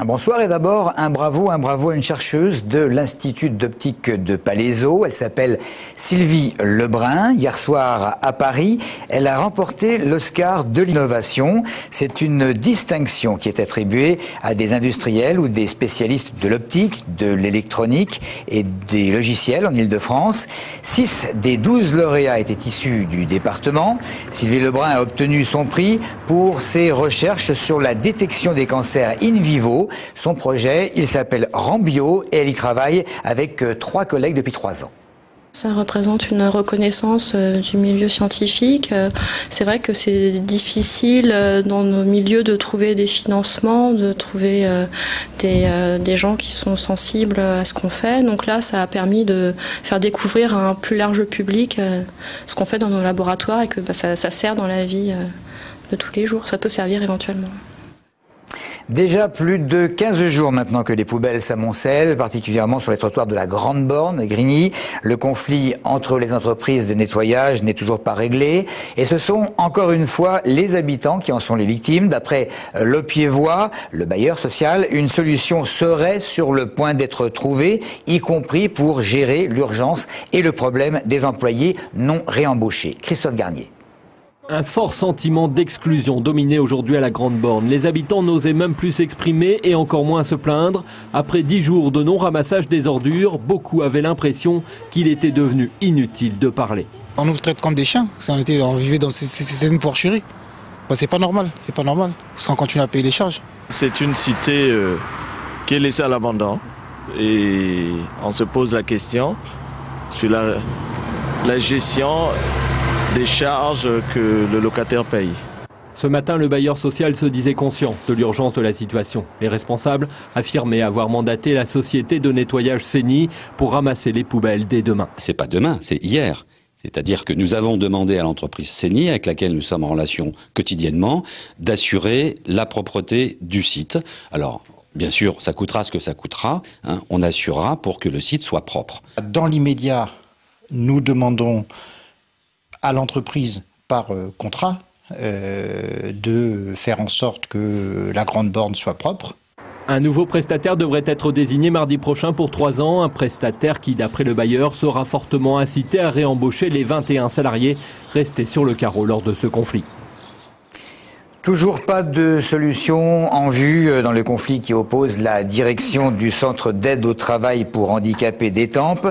Bonsoir et d'abord un bravo à une chercheuse de l'Institut d'optique de Palaiseau. Elle s'appelle Sylvie Lebrun. Hier soir à Paris, elle a remporté l'Oscar de l'innovation. C'est une distinction qui est attribuée à des industriels ou des spécialistes de l'optique, de l'électronique et des logiciels en Île-de-France. 6 des 12 lauréats étaient issus du département. Sylvie Lebrun a obtenu son prix pour ses recherches sur la détection des cancers in vivo. Son projet, il s'appelle Rambio et elle y travaille avec 3 collègues depuis 3 ans. Ça représente une reconnaissance du milieu scientifique. C'est vrai que c'est difficile dans nos milieux de trouver des financements, de trouver des gens qui sont sensibles à ce qu'on fait. Donc là, ça a permis de faire découvrir à un plus large public ce qu'on fait dans nos laboratoires et que ça sert dans la vie de tous les jours. Ça peut servir éventuellement. Déjà plus de 15 jours maintenant que les poubelles s'amoncellent, particulièrement sur les trottoirs de la Grande Borne à Grigny. Le conflit entre les entreprises de nettoyage n'est toujours pas réglé. Et ce sont encore une fois les habitants qui en sont les victimes. D'après Le Pied-Voix, le bailleur social, une solution serait sur le point d'être trouvée, y compris pour gérer l'urgence et le problème des employés non réembauchés. Christophe Garnier. Un fort sentiment d'exclusion dominait aujourd'hui à la Grande Borne. Les habitants n'osaient même plus s'exprimer et encore moins se plaindre. Après 10 jours de non-ramassage des ordures, beaucoup avaient l'impression qu'il était devenu inutile de parler. On nous traite comme des chiens, on vivait dans une porcherie. C'est pas normal, parce qu'on continue à payer les charges. C'est une cité qui est laissée à l'abandon et on se pose la question sur la gestion des charges que le locataire paye. Ce matin, le bailleur social se disait conscient de l'urgence de la situation. Les responsables affirmaient avoir mandaté la société de nettoyage CENI pour ramasser les poubelles dès demain. C'est pas demain, c'est hier. C'est-à-dire que nous avons demandé à l'entreprise CENI, avec laquelle nous sommes en relation quotidiennement, d'assurer la propreté du site. Alors, bien sûr, ça coûtera ce que ça coûtera. On assurera pour que le site soit propre. Dans l'immédiat, nous demandons à l'entreprise par contrat de faire en sorte que la Grande Borne soit propre. Un nouveau prestataire devrait être désigné mardi prochain pour 3 ans. Un prestataire qui, d'après le bailleur, sera fortement incité à réembaucher les 21 salariés restés sur le carreau lors de ce conflit. Toujours pas de solution en vue dans le conflit qui oppose la direction du centre d'aide au travail pour handicapés d'Étampes.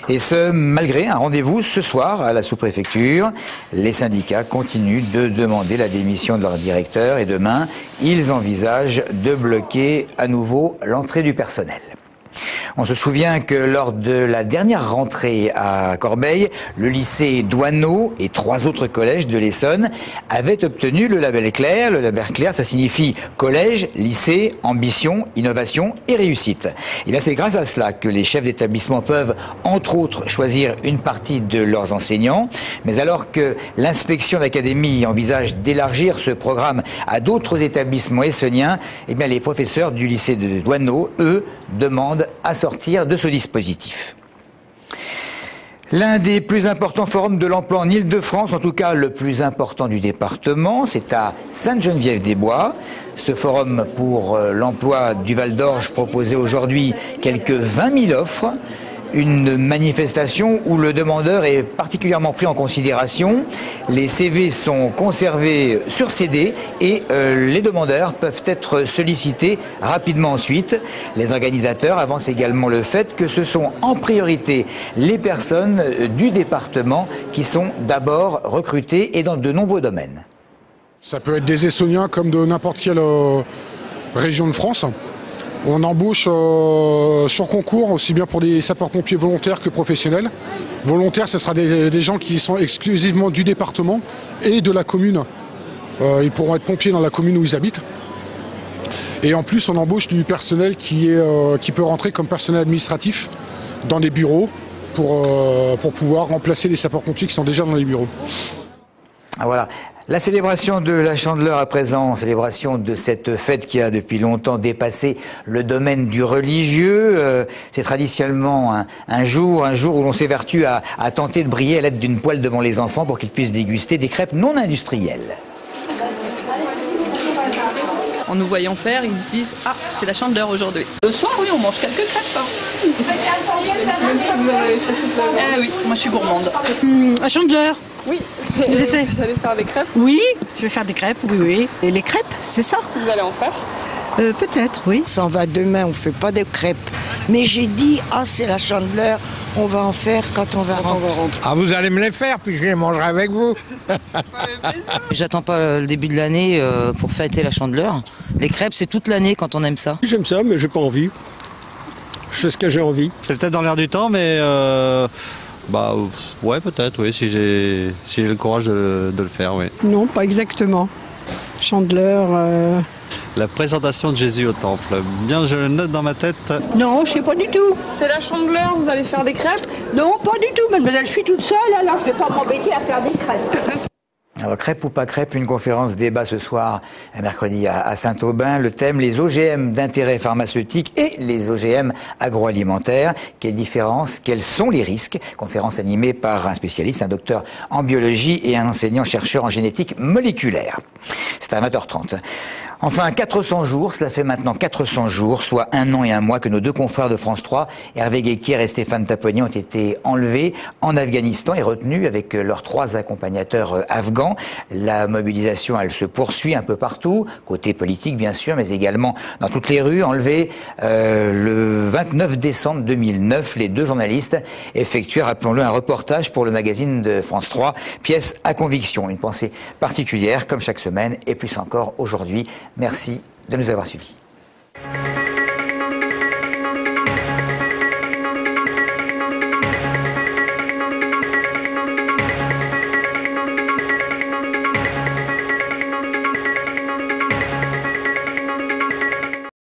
Et ce, malgré un rendez-vous ce soir à la sous-préfecture. Les syndicats continuent de demander la démission de leur directeur et demain, ils envisagent de bloquer à nouveau l'entrée du personnel. On se souvient que lors de la dernière rentrée à Corbeil, le lycée Douaneau et 3 autres collèges de l'Essonne avaient obtenu le label Clair. Le label Clair, ça signifie collège, lycée, ambition, innovation et réussite. Et bien c'est grâce à cela que les chefs d'établissement peuvent, entre autres, choisir une partie de leurs enseignants. Mais alors que l'inspection d'académie envisage d'élargir ce programme à d'autres établissements essonniens, eh bien les professeurs du lycée de Douaneau, eux, demandent à sortir de ce dispositif. L'un des plus importants forums de l'emploi en Île-de-France, en tout cas le plus important du département, c'est à Sainte-Geneviève-des-Bois. Ce forum pour l'emploi du Val-d'Orge proposait aujourd'hui quelques 20 000 offres. Une manifestation où le demandeur est particulièrement pris en considération. Les CV sont conservés sur CD et les demandeurs peuvent être sollicités rapidement ensuite. Les organisateurs avancent également le fait que ce sont en priorité les personnes du département qui sont d'abord recrutées et dans de nombreux domaines. Ça peut être des Essonniens comme de n'importe quelle région de France. On embauche sur concours, aussi bien pour des sapeurs-pompiers volontaires que professionnels. Volontaires, ce sera des gens qui sont exclusivement du département et de la commune. Ils pourront être pompiers dans la commune où ils habitent. Et en plus, on embauche du personnel qui peut rentrer comme personnel administratif dans des bureaux pour pouvoir remplacer les sapeurs-pompiers qui sont déjà dans les bureaux. Voilà. La célébration de la Chandeleur à présent, célébration de cette fête qui a depuis longtemps dépassé le domaine du religieux. C'est traditionnellement un jour où l'on s'évertue à tenter de briller à l'aide d'une poêle devant les enfants pour qu'ils puissent déguster des crêpes non industrielles. En nous voyant faire, ils se disent « Ah, c'est la Chandeleur aujourd'hui ». Le soir, oui, on mange quelques crêpes. Oui, moi je suis gourmande. La Chandeleur. Oui. Vous allez faire des crêpes? Oui, je vais faire des crêpes, oui. Et les crêpes, c'est ça? Vous allez en faire? Peut-être, oui. Ça en va demain, on fait pas de crêpes. Mais j'ai dit, ah, c'est la Chandeleur, on va en faire quand on va rentrer. Ah, vous allez me les faire, puis je les mangerai avec vous. J'attends pas le début de l'année pour fêter la Chandeleur. Les crêpes, c'est toute l'année quand on aime ça. J'aime ça, mais j'ai pas envie. Je fais ce que j'ai envie. C'est peut-être dans l'air du temps, mais bah ouais, peut-être, oui, si j'ai le courage de le faire, oui. Non, pas exactement. Chandeleur. La présentation de Jésus au temple. Bien, je le note dans ma tête. Non, je sais pas du tout. C'est la Chandeleur, vous allez faire des crêpes? Non, pas du tout, mademoiselle, je suis toute seule, alors je vais pas m'embêter à faire des crêpes. Alors, crêpe ou pas crêpe, une conférence débat ce soir, mercredi à Saint-Aubin. Le thème, les OGM d'intérêt pharmaceutique et les OGM agroalimentaires. Quelle différence? Quels sont les risques? Conférence animée par un spécialiste, un docteur en biologie et un enseignant-chercheur en génétique moléculaire. C'est à 20h30. Enfin, 400 jours, cela fait maintenant 400 jours, soit 1 an et 1 mois que nos deux confrères de France 3, Hervé Guéquière et Stéphane Taponi, ont été enlevés en Afghanistan et retenus avec leurs 3 accompagnateurs afghans. La mobilisation, elle se poursuit un peu partout, côté politique bien sûr, mais également dans toutes les rues. Enlevés le 29 décembre 2009, les 2 journalistes effectuèrent, rappelons-le, un reportage pour le magazine de France 3, pièce à conviction. Une pensée particulière, comme chaque semaine, et plus encore aujourd'hui. Merci de nous avoir suivis.